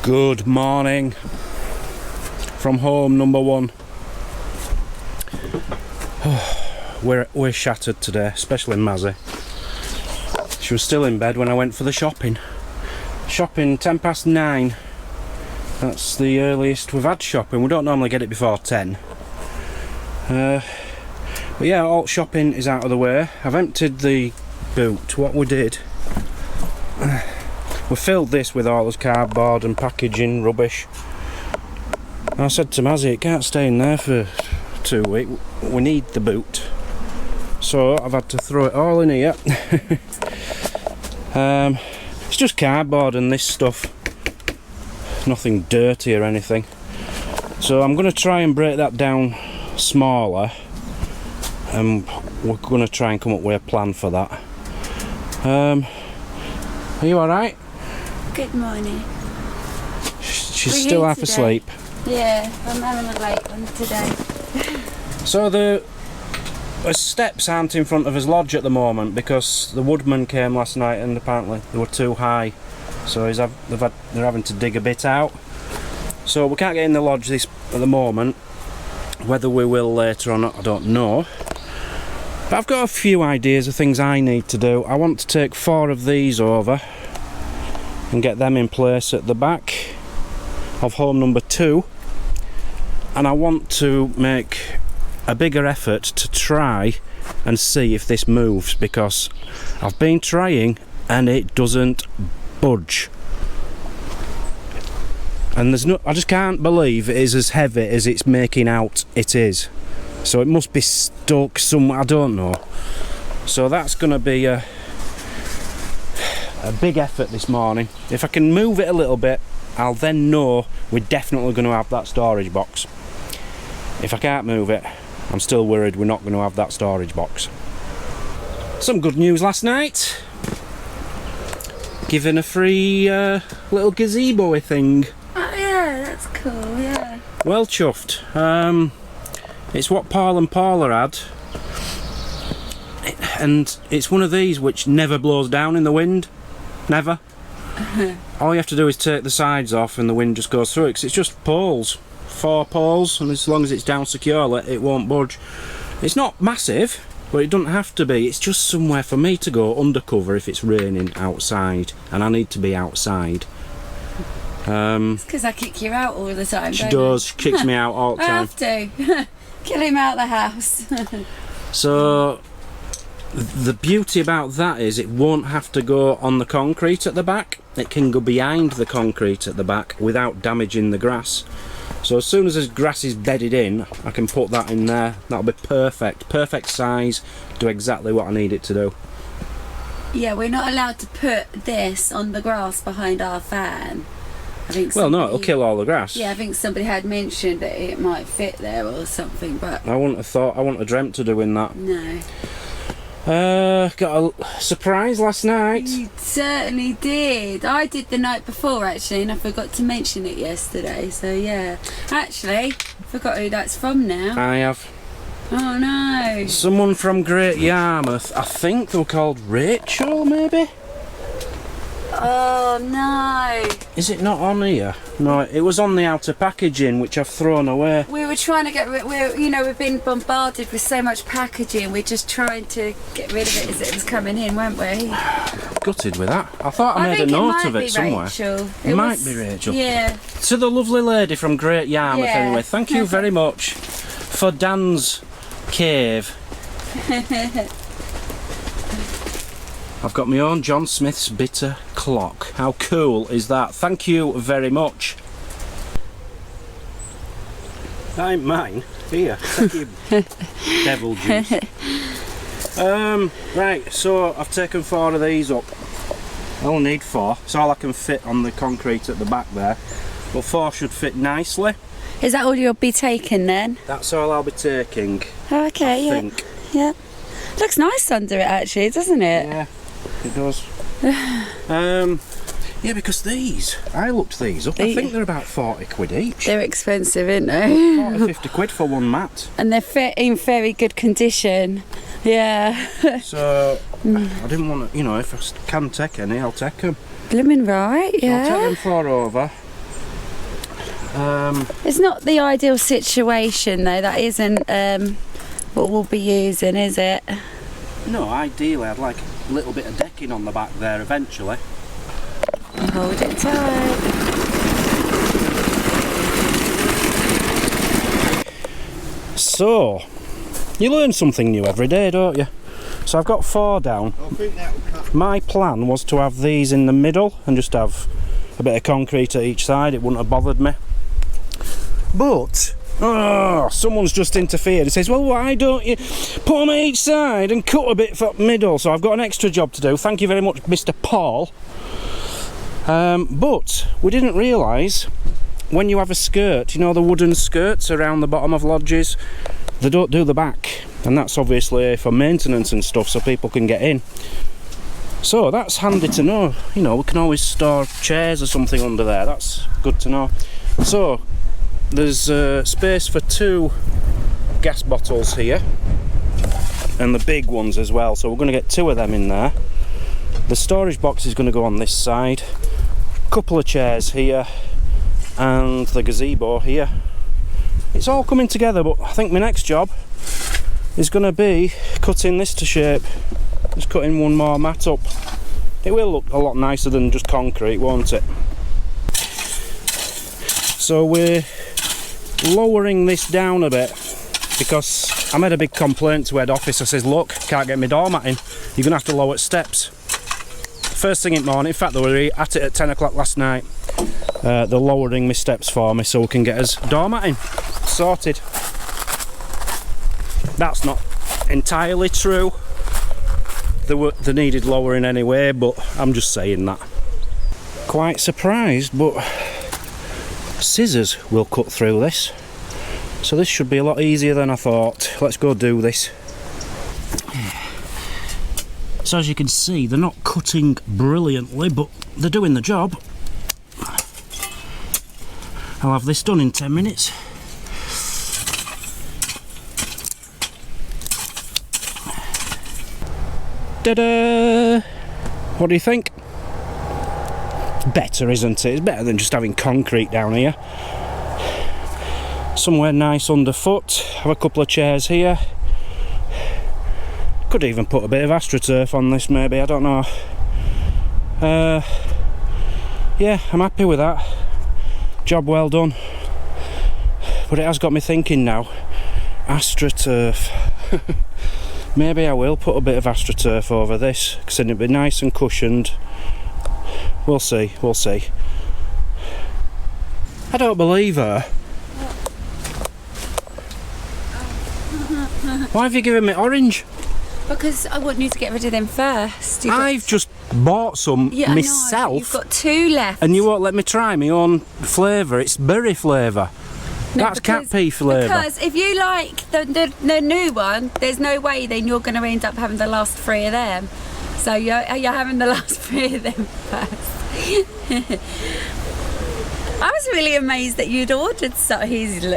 Good morning from home number one. We're shattered today, especially Mazzy. She was still in bed when I went for the shopping. Shopping 9:10. That's the earliest we've had shopping. We don't normally get it before 10. But yeah, all shopping is out of the way. I've emptied the boot. What we did, we filled this with all this cardboard and packaging rubbish. And I said to Mazzy, it can't stay in there for 2 weeks. We need the boot. So I've had to throw it all in here. It's just cardboard and this stuff. Nothing dirty or anything. So I'm going to try and break that down smaller. And we're going to try and come up with a plan for that. Are you alright? Good morning. She's still half asleep. Yeah, I'm having a late one today. So the steps aren't in front of his lodge at the moment because the woodman came last night and apparently they were too high. So they're having to dig a bit out. So we can't get in the lodge at the moment. Whether we will later or not, I don't know. But I've got a few ideas of things I need to do. I want to take 4 of these over and get them in place at the back of home number 2. And I want to make a bigger effort to try and see if this moves, because I've been trying and it doesn't budge. And I just can't believe it is as heavy as it's making out it is. So it must be stuck somewhere, I don't know. So that's going to be a big effort this morning. If I can move it a little bit, I'll then know we're definitely going to have that storage box. If I can't move it, I'm still worried we're not going to have that storage box. Some good news last night. Given a free little gazebo thing. Oh yeah, that's cool, yeah. Well chuffed. It's what Paul and Paula had. And it's one of these which never blows down in the wind. Never. All you have to do is take the sides off and the wind just goes through it, because it's just poles. 4 poles, and as long as it's down securely it won't budge. It's not massive, but it doesn't have to be. It's just somewhere for me to go undercover if it's raining outside and I need to be outside. It's because I kick you out all the time. She does. She kicks me out all the time. I have to. Kill him out the house. So the beauty about that is it won't have to go on the concrete at the back. It can go behind the concrete at the back without damaging the grass. So as soon as the grass is bedded in, I can put that in there. That'll be perfect. Perfect size. Do exactly what I need it to do. Yeah, we're not allowed to put this on the grass behind our fan. I think well, no, it'll kill all the grass. Yeah, I think somebody had mentioned that it might fit there or something, but I wouldn't have thought, I wouldn't have dreamt of doing that. No. Got a surprise last night. You certainly did. I did the night before actually, and I forgot to mention it yesterday. So yeah, actually, forgot who that's from now. I have. Oh no. Someone from Great Yarmouth. I think they were called Rachel, maybe. Oh no. Is it not on here? No, it was on the outer packaging, which I've thrown away. We were trying to get rid. We've been bombarded with so much packaging. We're just trying to get rid of it as it was coming in, weren't we? Gutted with that. I thought I made a note of it somewhere. Rachel. It might be Rachel. Yeah. To the lovely lady from Great Yarmouth, Yeah. anyway. Thank you very much for Dan's cave. I've got my own John Smith's bitter clock. How cool is that? Thank you very much. That ain't mine. Here, take your devil juice. Right, so I've taken 4 of these up. I only need 4. It's all I can fit on the concrete at the back there. But 4 should fit nicely. Is that all you'll be taking then? That's all I'll be taking. Oh, okay, I yeah. think. Yeah. Looks nice under it actually, doesn't it? Yeah, it does. Yeah, because I looked these up. I think they're about 40 quid each. They're expensive, aren't they? 40, 50 quid for one mat. And they're in very good condition. Yeah. So I didn't want to, if I can take any, I'll take them. Blooming right, yeah. So I'll take them 4 over. It's not the ideal situation though, that isn't what we'll be using, is it? No, ideally I'd like a little bit of decking on the back there eventually. Hold it tight. So, you learn something new every day, don't you? So I've got 4 down. My plan was to have these in the middle and just have a bit of concrete at each side. It wouldn't have bothered me. But someone's just interfered and says, well, why don't you put them at each side and cut a bit for the middle? So I've got an extra job to do. Thank you very much, Mr. Paul. But we didn't realise when you have a skirt, you know the wooden skirts around the bottom of lodges, they don't do the back, and that's obviously for maintenance and stuff so people can get in. So that's handy to know. You know, we can always store chairs or something under there. That's good to know. So there's space for 2 gas bottles here and the big ones as well, so we're going to get 2 of them in there. The storage box is going to go on this side, a couple of chairs here and the gazebo here. It's all coming together, but I think my next job is going to be cutting this to shape. Just cutting one more mat up. It will look a lot nicer than just concrete, won't it? So we're lowering this down a bit because I made a big complaint to head office. I says, look, can't get my doormat in, you're going to have to lower steps. First thing in the morning, in fact they were at it at 10 o'clock last night. They're lowering my steps for me so we can get us doormat in. Sorted. That's not entirely true. They needed lowering anyway, but I'm just saying that. Quite surprised, but scissors will cut through this. So this should be a lot easier than I thought. Let's go do this. So as you can see, they're not cutting brilliantly, but they're doing the job. I'll have this done in 10 minutes. Ta-da! What do you think? Better, isn't it? It's better than just having concrete down here. Somewhere nice underfoot. Have a couple of chairs here. Could even put a bit of AstroTurf on this maybe, I don't know. Yeah, I'm happy with that. Job well done. But it has got me thinking now. AstroTurf. Maybe I will put a bit of AstroTurf over this, because then it'll be nice and cushioned. We'll see, we'll see. I don't believe her. Why have you given me orange? Because I want you to get rid of them first. I've just bought some myself. You've got 2 left. And you won't let me try my own flavour. It's berry flavour. No, that's cat pee flavour. Because if you like the new one, there's no way then you're going to end up having the last 3 of them. So you're having the last 3 of them first. I was really amazed that you'd ordered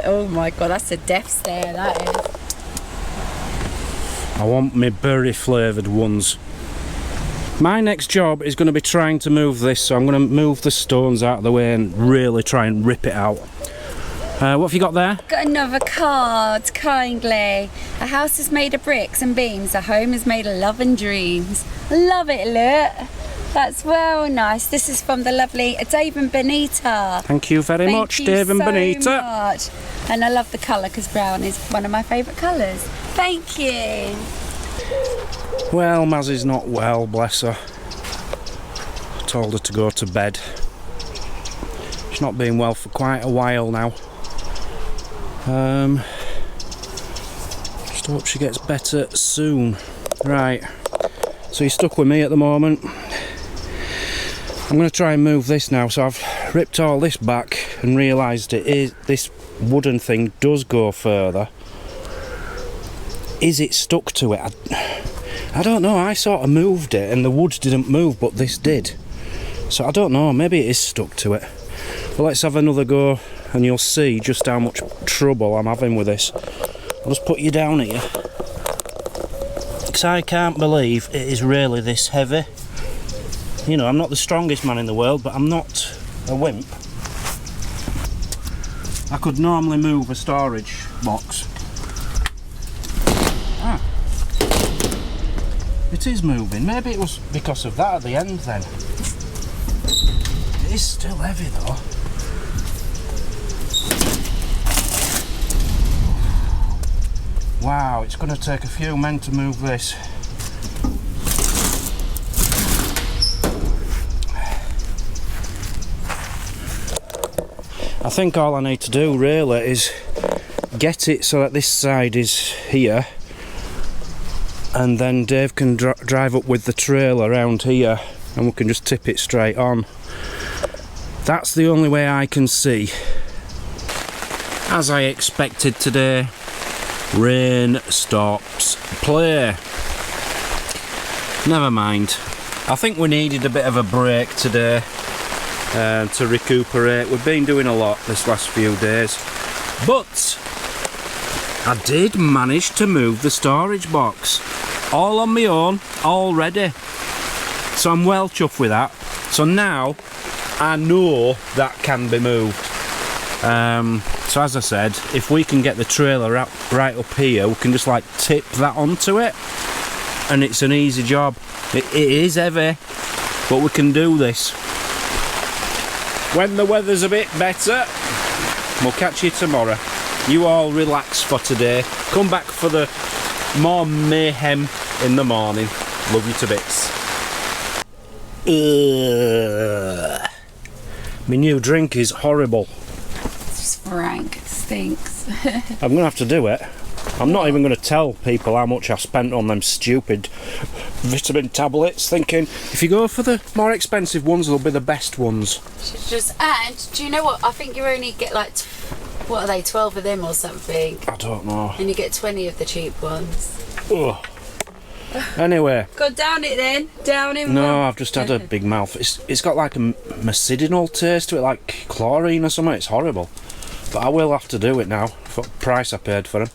oh my god, that's a death stare, that is. I want my berry flavoured ones. My next job is going to be trying to move this, so I'm going to move the stones out of the way and really try and rip it out. What have you got there? Got another card, kindly. A house is made of bricks and beams. A home is made of love and dreams. Love it, look. That's well nice. This is from the lovely Dave and Benita. Thank you very much, Dave and Benita. Much. And I love the colour because brown is one of my favourite colours. Thank you. Well, Mazzy's not well, bless her. I told her to go to bed. She's not been well for quite a while now. Just hope she gets better soon. Right, so you're stuck with me at the moment. I'm going to try and move this now. So I've ripped all this back and realised this wooden thing does go further. Is it stuck to it? I don't know. I sort of moved it and the wood didn't move, but this did. So I don't know, maybe it is stuck to it. But let's have another go and you'll see just how much trouble I'm having with this. I'll just put you down here, because I can't believe it is really this heavy. You know, I'm not the strongest man in the world, but I'm not a wimp. I could normally move a storage box. Ah. It is moving. Maybe it was because of that at the end then. It is still heavy though. Wow, it's going to take a few men to move this. I think all I need to do really is get it so that this side is here, and then Dave can drive up with the trailer around here and we can just tip it straight on. That's the only way I can see. As I expected today, rain stops play. Never mind. I think we needed a bit of a break today to recuperate. We've been doing a lot this last few days, but I did manage to move the storage box all on my own already, so I'm well chuffed with that. So now I know that can be moved. So as I said, if we can get the trailer right up here, we can just like tip that onto it, and it's an easy job. It is heavy, but we can do this. When the weather's a bit better, we'll catch you tomorrow. You all relax for today. Come back for the more mayhem in the morning. Love you to bits. My new drink is horrible. It's just rank. It stinks. I'm going to have to do it. I'm not even going to tell people how much I've spent on them stupid vitamin tablets, thinking if you go for the more expensive ones, they'll be the best ones. And do you know what? I think you only get like, what are they, 12 of them or something? I don't know. And you get 20 of the cheap ones. Ugh. Anyway. Go down it then. Down in No, one. I've just had a big mouth. It's got like a medicinal taste to it, like chlorine or something. It's horrible. But I will have to do it now for the price I paid for them.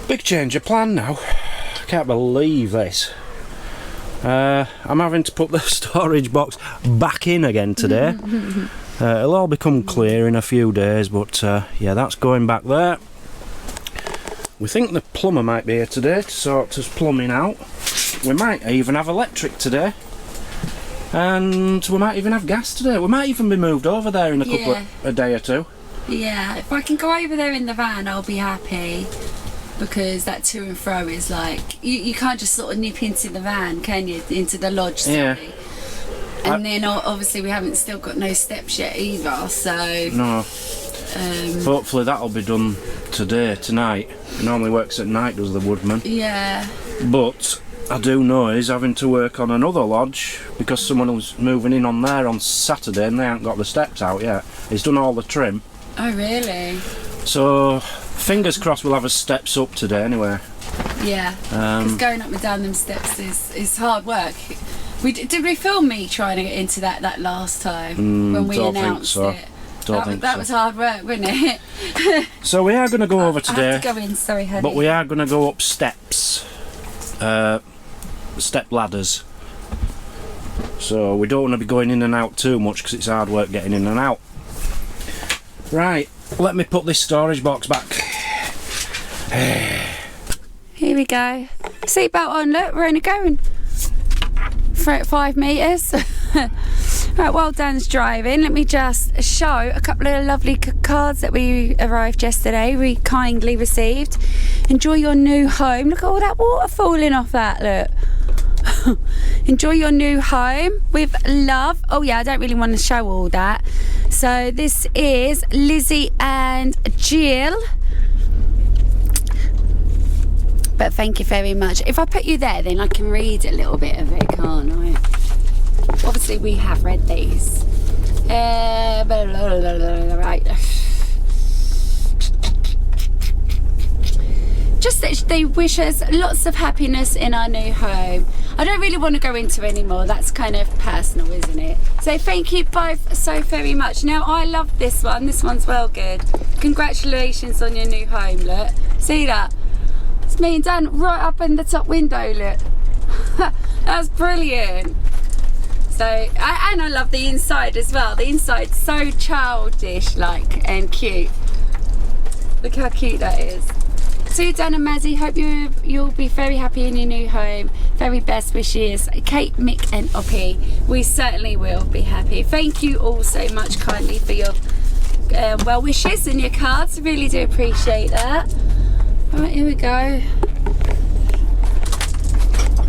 Big change of plan now. I can't believe this. I'm having to put the storage box back in again today. It'll all become clear in a few days, but yeah, that's going back there. We think the plumber might be here today to sort us plumbing out. We might even have electric today. And we might even have gas today. We might even be moved over there in a day or two. Yeah, if I can go over there in the van, I'll be happy. Because that to and fro is like, you can't just sort of nip into the van, can you? Into the lodge, sorry. Yeah. And then obviously we haven't still got no steps yet either, so... No. Hopefully that'll be done tonight. It normally works at night, does the woodman. Yeah. But I do know he's having to work on another lodge because someone was moving in on there on Saturday and they haven't got the steps out yet. He's done all the trim. Oh, really? So, fingers crossed we'll have his steps up today anyway. Yeah, because going up and down them steps is hard work. Did we film me trying to get into that last time when we announced it? That was hard work, wasn't it? So we are going to go over today. I have to go in, sorry, honey. But we are going to go up steps, step ladders. So we don't want to be going in and out too much because it's hard work getting in and out. Right, let me put this storage box back. Here we go. Seatbelt on, look, we're only going for 5 metres. Right, while Dan's driving, let me just show a couple of lovely cards that we arrived yesterday, we kindly received. Enjoy your new home. Look at all that water falling off that, look. Enjoy your new home with love. Oh yeah, I don't really want to show all that. So this is Lizzie and Jill. But thank you very much. If I put you there, then I can read a little bit of it, can't I? Obviously we have read these. Right. Just that they wish us lots of happiness in our new home. I don't really want to go into anymore, that's kind of personal, isn't it? So thank you both so very much. Now I love this one's well good. Congratulations on your new home, look. See that? It's me and Dan right up in the top window, look. That's brilliant. So, and I love the inside as well. The inside's so childish like and cute. Look how cute that is. Sue, Dan and Mazzy, hope you'll be very happy in your new home. Very best wishes. Kate, Mick and Oppie. We certainly will be happy. Thank you all so much kindly for your well wishes and your cards. Really do appreciate that. Right, here we go.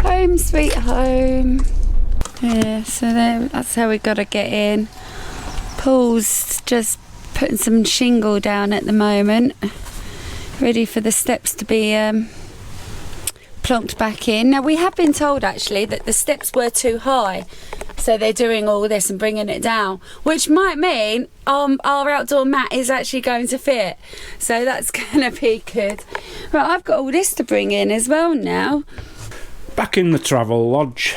Home sweet home. Yeah, so that's how we got to get in. Paul's just putting some shingle down at the moment, ready for the steps to be plonked back in. Now we have been told actually that the steps were too high, so they're doing all this and bringing it down, which might mean our outdoor mat is actually going to fit, so that's gonna be good. Right, I've got all this to bring in as well now. Back in the travel lodge.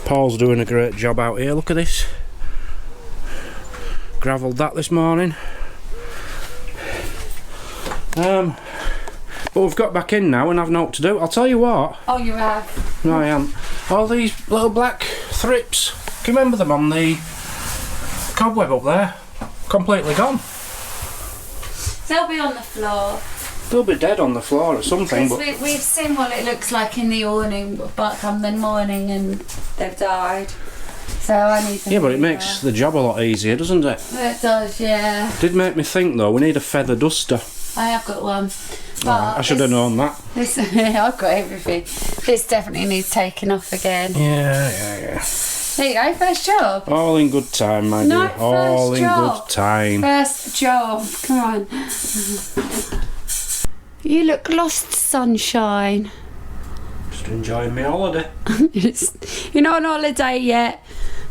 Paul's doing a great job out here, look at this. Gravelled that this morning. But we've got back in now and I've know what to do. I'll tell you what. Oh, you have? No, I am. All these little black thrips, can you remember them on the cobweb up there? Completely gone. They'll be on the floor. They'll be dead on the floor or something. But We've seen what it looks like in the awning, but come the morning and they've died. So I need to. yeah, but it makes the job a lot easier, doesn't it? It does, yeah. Did make me think though, we need a feather duster. I have got one. Oh, I should have known that. This, I've got everything. This definitely needs taking off again. Yeah. There you go, first job. All in good time, my dear. All in good time. First job, come on. You look lost, sunshine. Just enjoying my holiday. You're not on holiday yet.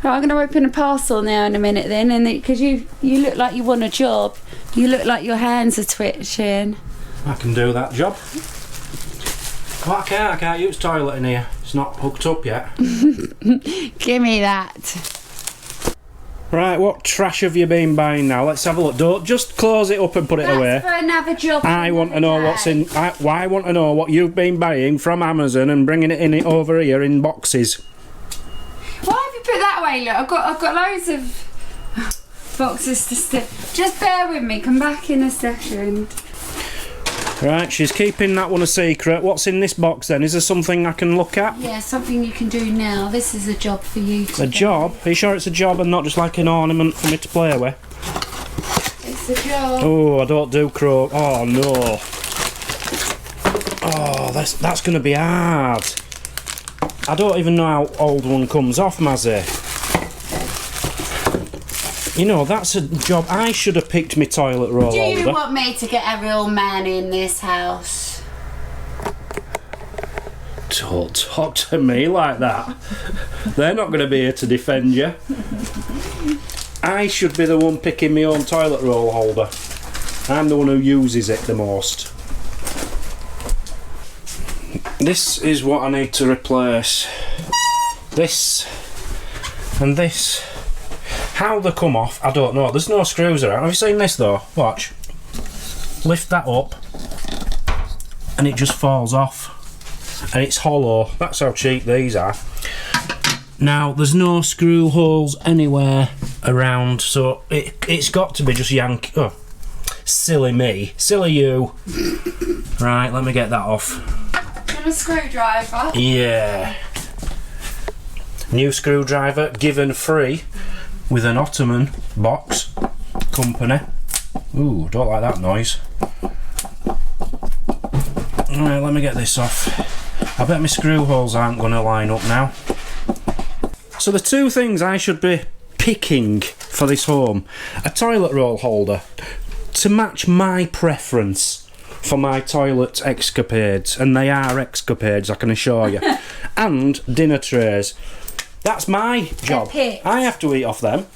Right, I'm going to open a parcel now in a minute then, and because you look like you want a job. You look like your hands are twitching. I can do that job. Well, I can't use toilet in here. It's not hooked up yet. Give me that. Right, what trash have you been buying now? Let's have a look. Don't just close it up and put it away. That's for another job. I want to know what's in. I want to know what you've been buying from Amazon and bringing it in over here in boxes. Why have you put that away? Look, I've got loads of boxes to stick. Just bear with me. Come back in a second. Right, she's keeping that one a secret. What's in this box then? Is there something I can look at? Yeah, something you can do now. This is a job for you to A job? Are you sure it's a job and not just like an ornament for me to play with? It's a job. Oh, I don't do crow. Oh no. Oh, that's going to be hard. I don't even know how old one comes off, Mazzy. You know, that's a job. I should have picked my toilet roll holder. Do you want me to get a real man in this house? Don't talk to me like that. They're not going to be here to defend you. I should be the one picking my own toilet roll holder. I'm the one who uses it the most. This is what I need to replace. This and this. How they come off, I don't know. There's no screws around. Have you seen this though? Watch. Lift that up and it just falls off. And it's hollow. That's how cheap these are. Now, there's no screw holes anywhere around, so it's got to be just yank. Oh, silly me. Silly you. Right, let me get that off. And a screwdriver? Yeah. New screwdriver given free with an Ottoman box company. Ooh, don't like that noise. Alright, let me get this off. I bet my screw holes aren't going to line up now. So the two things I should be picking for this home: a toilet roll holder to match my preference for my toilet escapades, and they are escapades, I can assure you, and dinner trays. That's my job. I have to eat off them.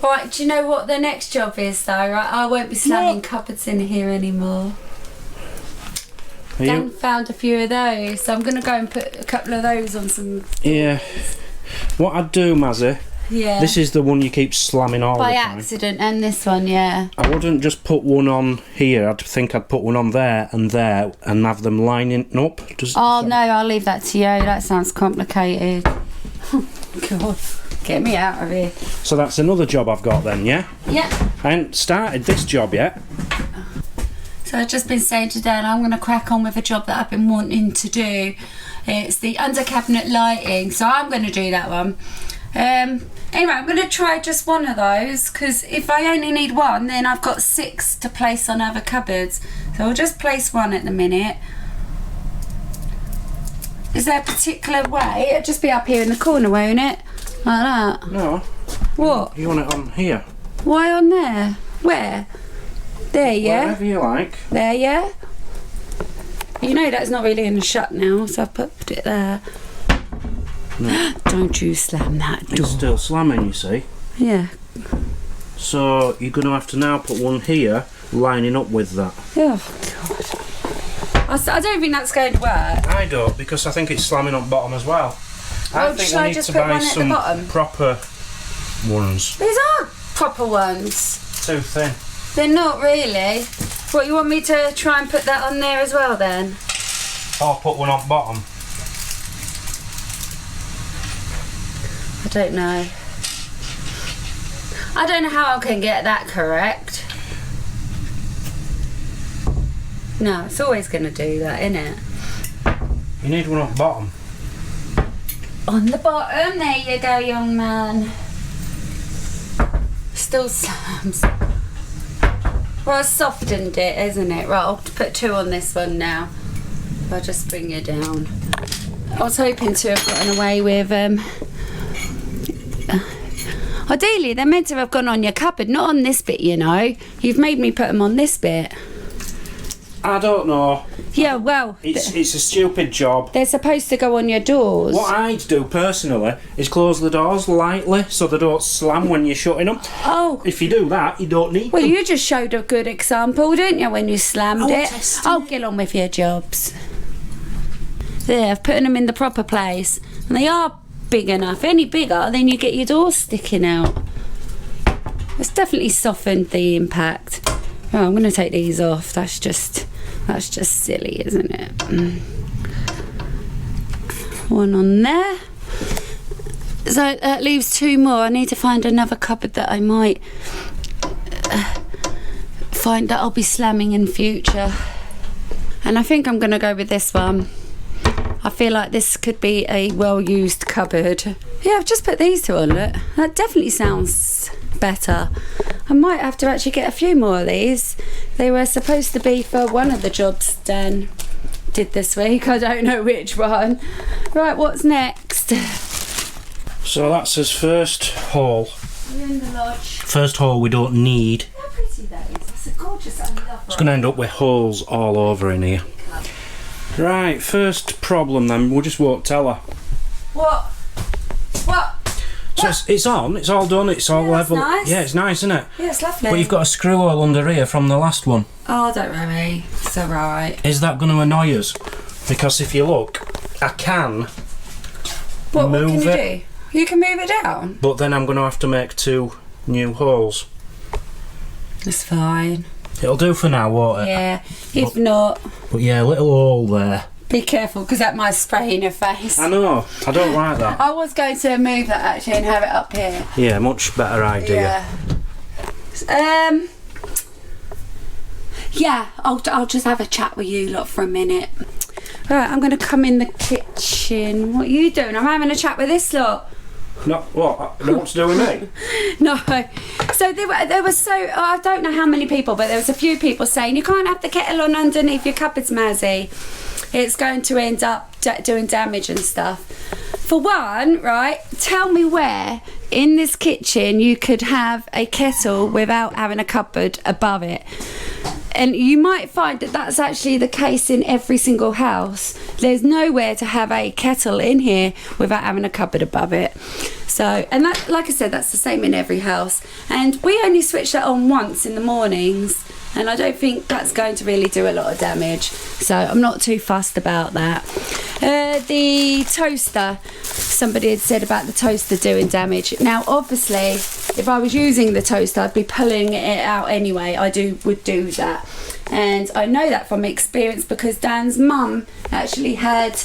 Right, do you know what the next job is though? Right, I won't be slamming cupboards in here anymore. Dan found a few of those, so I'm going to go and put a couple of those on some. Yeah. What I'd do, Mazzy. Yeah. This is the one you keep slamming all the time. By accident, and this one, yeah. I wouldn't just put one on here. I'd think I'd put one on there and have them lining up. Oh no, I'll leave that to you. That sounds complicated. God, get me out of here. So that's another job I've got then, yeah? Yeah. I ain't started this job yet. So So I've just been saying to Dan, I'm going to crack on with a job that I've been wanting to do. It's the under cabinet lighting, so I'm going to do that one. Anyway, I'm going to try just one of those, because if I only need one, then I've got 6 to place on other cupboards. So I'll just place one at the minute. Is there a particular way? It'll just be up here in the corner, won't it? Like that. No. What? You want it on here? Why on there? Where? There, yeah? Wherever you like. There, yeah? You know that's not really in the shut now, so I've put it there. No. Don't you slam that door. It's still slamming, you see. Yeah. So you're going to have to now put one here, lining up with that. Oh, God. I don't think that's going to work. I don't, because I think it's slamming up bottom as well. I think should we I need just to put buy one at the some bottom? proper ones. These are proper ones. Too thin. They're not really. What, you want me to try and put that on there as well then? Or put one on bottom. I don't know. I don't know how I can get that correct. No, it's always going to do that, isn't it? You need one on bottom. On the bottom, there you go, young man. Still slams. Well, I softened it, isn't it? Right, I'll put 2 on this one now. I'll just bring you down. I was hoping to have gotten away with... Ideally, they're meant to have gone on your cupboard, not on this bit, you know. You've made me put them on this bit. I don't know. Yeah, well... It's a stupid job. They're supposed to go on your doors. What I'd do personally is close the doors lightly so they don't slam when you're shutting them. Oh. If you do that, you don't need Well, them. you just showed a good example, didn't you, when you slammed it? testing Oh, get on with your jobs. There, I've put them in the proper place. And they are big enough. Any bigger, then you get your doors sticking out. It's definitely softened the impact. Oh, I'm going to take these off. That's just silly, isn't it? One on there. So that leaves 2 more. I need to find another cupboard that I might find that I'll be slamming in future. And I think I'm going to go with this one. I feel like this could be a well-used cupboard. Yeah, I've just put these 2 on, look. That definitely sounds better. I might have to actually get a few more of these. They were supposed to be for one of the jobs Dan did this week. I don't know which one. Right, what's next? So that's his first haul. We're in the lodge. First haul we don't need. How pretty that is. That's a gorgeous, I love It's going to end up with holes all over in here. Right, first problem then, we just won't tell her. What? So it's on, it's all done, it's all level. Nice. Yeah, it's nice, isn't it? Yeah, it's lovely. But you've got a screw hole under here from the last one. Oh, don't worry. It's alright. Is that going to annoy us? Because if you look, I can What move can you it, do? You can move it down? but then I'm going to have to make 2 new holes. That's fine. It'll do for now, won't it? Yeah, if not, But yeah, a little hole there. be careful because that might spray in your face. I know, I don't like that. I was going to move that actually and have it up here. Yeah, much better idea. Yeah, I'll just have a chat with you lot for a minute. Right, I'm going to come in the kitchen. What are you doing? I'm having a chat with this lot. No, what? No, what to do with me? No. So there was so, I don't know how many people, but there was a few people saying, you can't have the kettle on underneath your cupboards, Mazzy. It's going to end up doing damage and stuff. For one, right, tell me where in this kitchen you could have a kettle without having a cupboard above it. And you might find that that's actually the case in every single house. There's nowhere to have a kettle in here without having a cupboard above it. So, and that, like I said, that's the same in every house. And we only switch that on once in the mornings, and I don't think that's going to really do a lot of damage. So I'm not too fussed about that. The toaster, somebody had said about the toaster doing damage. Now, obviously, if I was using the toaster, I'd be pulling it out anyway. Would do that. And I know that from experience because Dan's mum actually had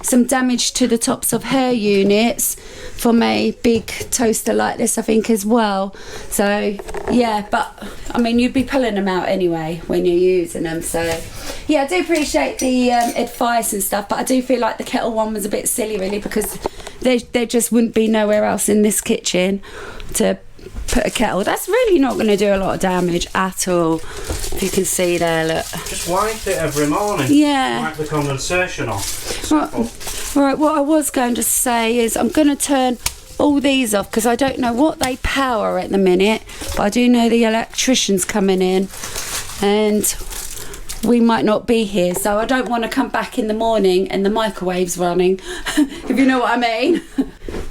some damage to the tops of her units from a big toaster like this, I think, as well. So yeah, but I mean, you'd be pulling them out anyway when you're using them. So yeah, I do appreciate the advice and stuff, but I do feel like the kettle one was a bit silly really, because there just wouldn't be nowhere else in this kitchen to put a kettle. That's really not going to do a lot of damage at all. If you can see there, look. Just wipe it every morning. Yeah. Wipe the condensation off. Right, what I was going to say is I'm going to turn all these off because I don't know what they power at the minute, but I do know the electrician's coming in and we might not be here, so I don't want to come back in the morning and the microwave's running, if you know what I mean.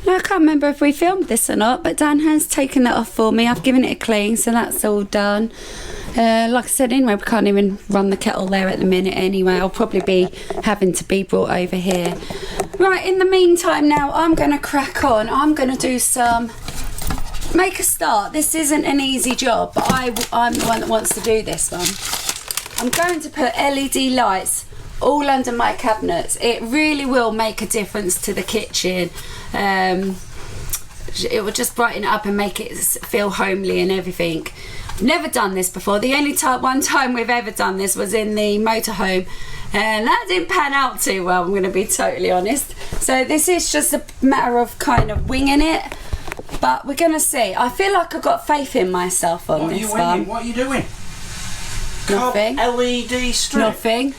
I can't remember if we filmed this or not, but Dan has taken that off for me. I've given it a clean, so that's all done. Like I said, anyway, we can't even run the kettle there at the minute anyway. I'll probably be having to be brought over here. Right, in the meantime now, I'm going to crack on. I'm going to do some... make a start. This isn't an easy job, but I'm the one that wants to do this one. I'm going to put LED lights all under my cabinets. It really will make a difference to the kitchen. It will just brighten it up and make it feel homely and everything. I've never done this before. The only one time we've ever done this was in the motorhome, and that didn't pan out too well, I'm going to be totally honest. So this is just a matter of kind of winging it, but we're going to see. I feel like I've got faith in myself on this one. What are you doing? Nothing. LED strip. Nothing.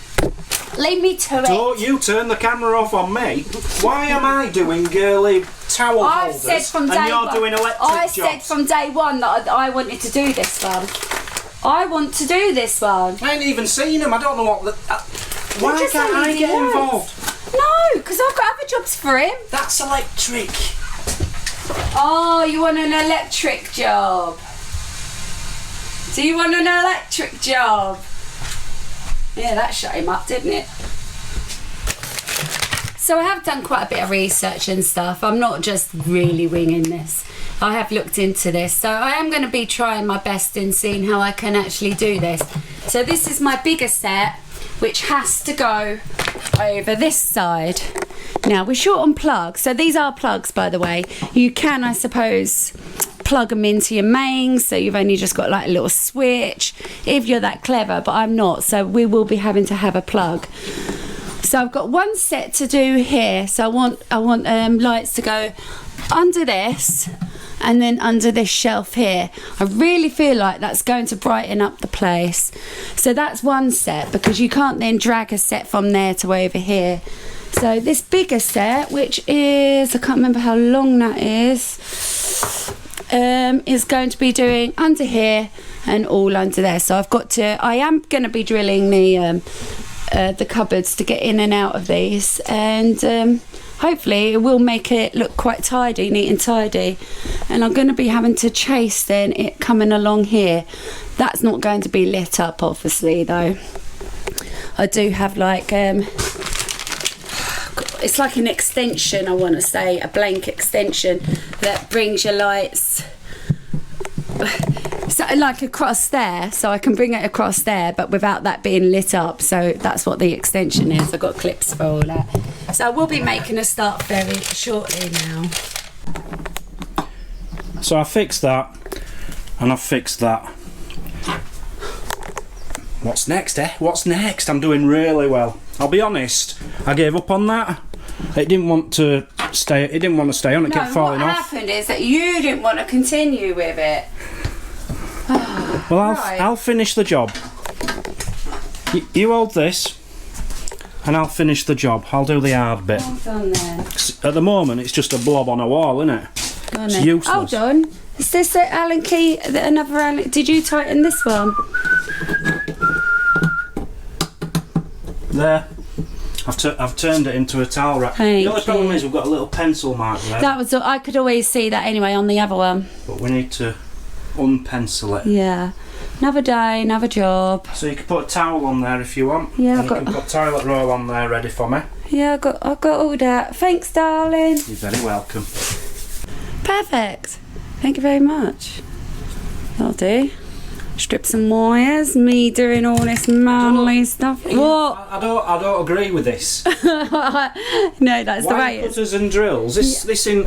Leave me to it. Don't you turn the camera off on me. Why am I doing girly towel holders said from day and you're one, doing electric I jobs? said from day one that I wanted to do this one. I want to do this one. I ain't even seen them. I don't know what the... why can't I get involved? No, because I've got other jobs for him. That's electric. Oh, you want an electric job? Do you want an electric job? Yeah, that shut him up, didn't it? So I have done quite a bit of research and stuff. I'm not just really winging this. I have looked into this. So I am going to be trying my best in seeing how I can actually do this. So this is my bigger set, which has to go over this side. Now, we're short on plugs. So these are plugs, by the way. You can, I suppose, plug them into your mains, so you've only just got like a little switch if you're that clever, but I'm not, so we will be having to have a plug. So I've got one set to do here. So I want lights to go under this and then under this shelf here. I really feel like that's going to brighten up the place. So that's one set, because you can't then drag a set from there to over here. So this bigger set, which is, I can't remember how long that is going to be doing under here and all under there. So I am going to be drilling the cupboards to get in and out of these, and hopefully it will make it look quite tidy, neat and tidy. And I'm going to be having to chase then it coming along here. That's not going to be lit up, obviously, though. I do have like it's like an extension, I want to say, a blank extension that brings your lights so like across there, so I can bring it across there but without that being lit up. So that's what the extension is. I've got clips for all that. So I will be making a start very shortly now. So I fixed that and I fixed that. What's next, eh? What's next? I'm doing really well. I'll be honest, I gave up on that. It didn't want to stay. It didn't want to stay on. It kept falling off. What happened is that you didn't want to continue with it. Well, I'll finish the job. You hold this, and I'll finish the job. I'll do the hard bit. Well done then. At the moment, it's just a blob on a wall, isn't it? It's useless. Hold on. Is this the Allen key? Another Allen? Did you tighten this one? There. I've turned it into a towel rack. The only problem is we've got a little pencil mark there. That was. I could always see that anyway on the other one. But we need to unpencil it. Yeah. Another day, another job. So you can put a towel on there if you want. Yeah, and you can put toilet roll on there ready for me. Yeah, I've got all that. Thanks, darling. You're very welcome. Perfect. Thank you very much. That'll do. Strip some wires. Me doing all this manly stuff. What? I don't agree with this. No, that's the way. Wire cutters and drills. This ain't.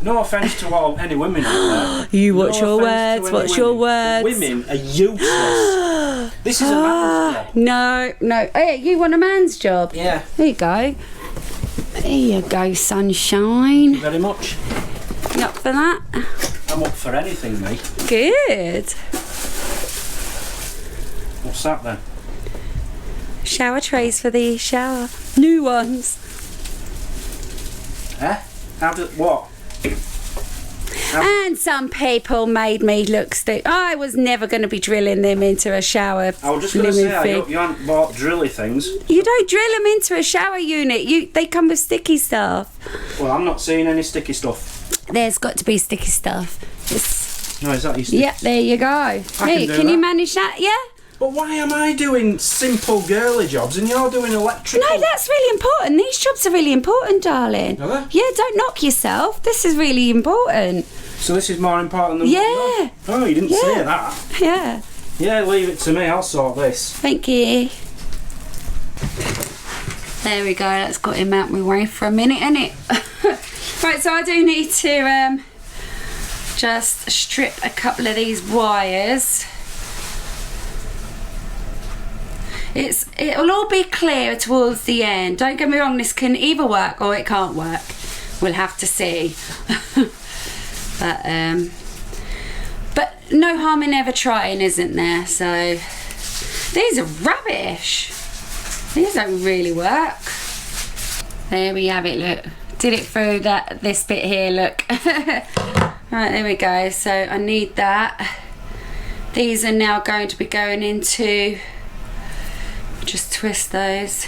No offence to any women out there. You watch your words. Watch your words. Women are useless. This is a man's job. No. Hey, you want a man's job? Yeah. There you go. There you go, sunshine. Thank you very much. You up for that? I'm up for anything, mate. Good. What's that then? Shower trays for the shower. New ones. What? And some people made me look stupid. I was never going to be drilling them into a shower. I was just going to say, you haven't bought drilly things. You don't drill them into a shower unit. They come with sticky stuff. Well, I'm not seeing any sticky stuff. There's got to be sticky stuff. No, is that your sticky? Yeah, there you go. Hey, can you manage that? Yeah? But why am I doing simple girly jobs and you're doing electrical? No, that's really important. These jobs are really important, darling. Are they? Yeah, don't knock yourself. This is really important. So this is more important than... Yeah. Oh, you didn't say that. Yeah. Yeah, leave it to me. I'll sort this. Thank you. There we go. That's got him out my way for a minute, innit? Right, so I do need to just strip a couple of these wires. It'll all be clear towards the end. Don't get me wrong, this can either work or it can't work. We'll have to see. But no harm in ever trying, isn't there? So these are rubbish. These don't really work. There we have it, look. Did it through this bit here, look. Right, there we go. So I need that. These are now going to be going into... Just twist those.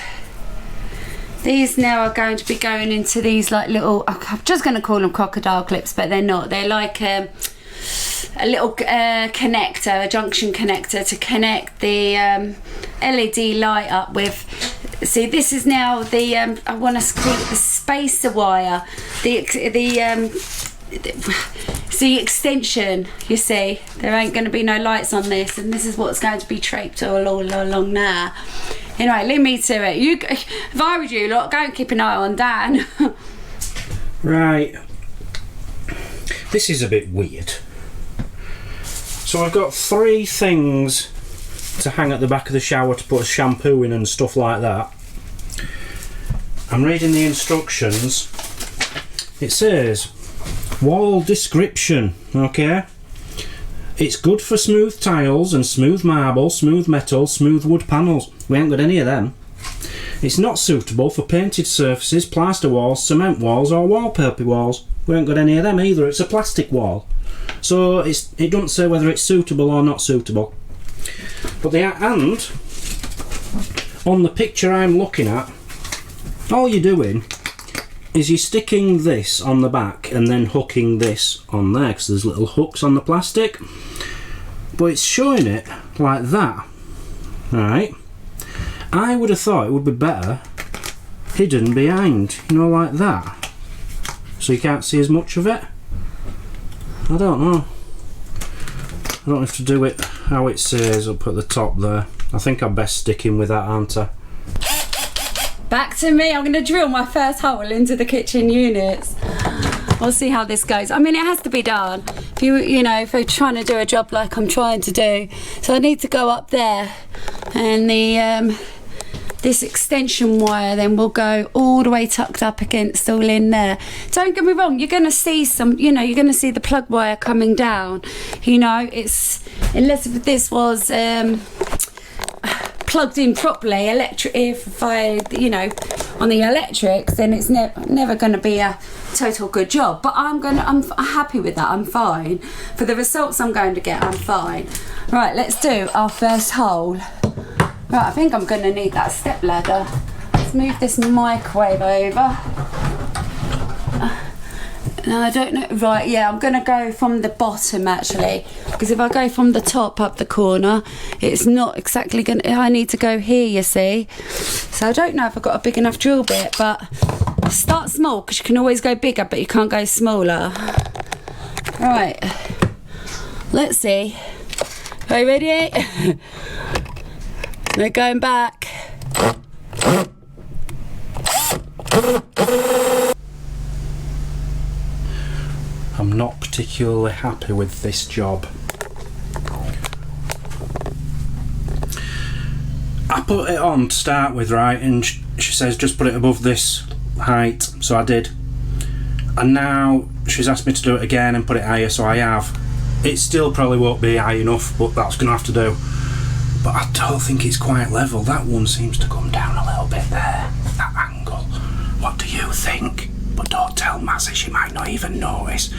These now are going to be going into these like little, I'm just going to call them crocodile clips, but they're not. They're like a little connector, a junction connector to connect the LED light up with. See, this is now the, I want to call it the spacer wire. It's the extension, you see. There ain't going to be no lights on this, and this is what's going to be draped all along there. Anyway, leave me to it. If I was you lot, go and keep an eye on Dan. Right. This is a bit weird. So I've got 3 things to hang at the back of the shower to put a shampoo in and stuff like that. I'm reading the instructions. It says wall description, okay? It's good for smooth tiles and smooth marble, smooth metal, smooth wood panels. We ain't got any of them. It's not suitable for painted surfaces, plaster walls, cement walls or wallpaper walls. We ain't got any of them either. It's a plastic wall. So it doesn't say whether it's suitable or not suitable. But and on the picture I'm looking at, all you're doing is you're sticking this on the back and then hooking this on there, because there's little hooks on the plastic, but it's showing it like that. Right, I would have thought it would be better hidden behind, you know, like that, so you can't see as much of it. I don't know. I don't have to do it how it says up at the top there. I think I'm best sticking with that, aren't I? Back to me. I'm going to drill my first hole into the kitchen units. We'll see how this goes. I mean, it has to be done. If you're trying to do a job like I'm trying to do. So I need to go up there, and this extension wire then will go all the way tucked up against all in there. Don't get me wrong, you're going to see some, you're going to see the plug wire coming down. It's, unless this was plugged in properly, if I, on the electrics, then it's never going to be a total good job. But I'm happy with that. I'm fine for the results I'm going to get. I'm fine. Right, let's do our first hole. Right, I think I'm going to need that step ladder. Let's move this microwave over. No, I don't know. Right, yeah, I'm going to go from the bottom actually, because if I go from the top up the corner, it's not exactly going to, I need to go here, you see. So I don't know if I've got a big enough drill bit, but start small, because you can always go bigger, but you can't go smaller. Right, let's see. Are you ready? We're going back. I'm not particularly happy with this job. I put it on to start with, right, and she says just put it above this height, so I did. And now she's asked me to do it again and put it higher, so I have. It still probably won't be high enough, but that's going to have to do. But I don't think it's quite level. That one seems to come down a little bit there, that angle. What do you think? But don't tell Mazzy, she might not even notice.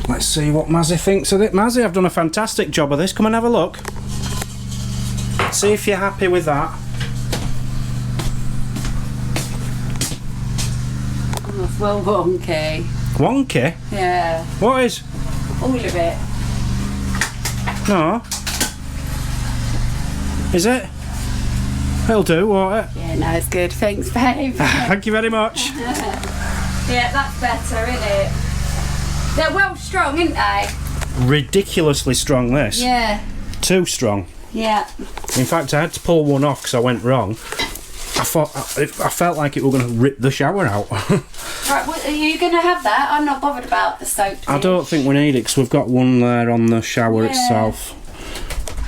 Let's see what Mazzy thinks of it. Mazzy, I've done a fantastic job of this. Come and have a look. See if you're happy with that. Oh, well, wonky. Wonky? Yeah. What is? All of it. No. Is it? It'll do, won't it? Yeah, no, it's good. Thanks, babe. Thank you very much. Yeah, that's better, isn't it? They're well strong, aren't they? Ridiculously strong, this. Yeah. Too strong. Yeah. In fact, I had to pull one off because I went wrong. I felt like it were going to rip the shower out. Right, well, are you going to have that? I'm not bothered about the soap dish. I don't think we need it because we've got one there on the shower itself.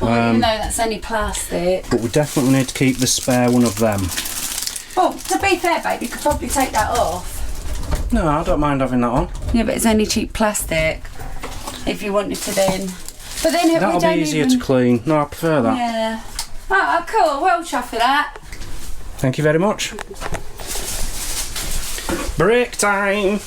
Well, even though that's only plastic. But we definitely need to keep the spare one of them. Well, to be fair, babe, you could probably take that off. No, I don't mind having that on. Yeah, but it's only cheap plastic. If you wanted to then. But then it That'll be easier to clean. No, I prefer that. Yeah. Oh, cool. Well, chuffed for that. Thank you very much. Break time.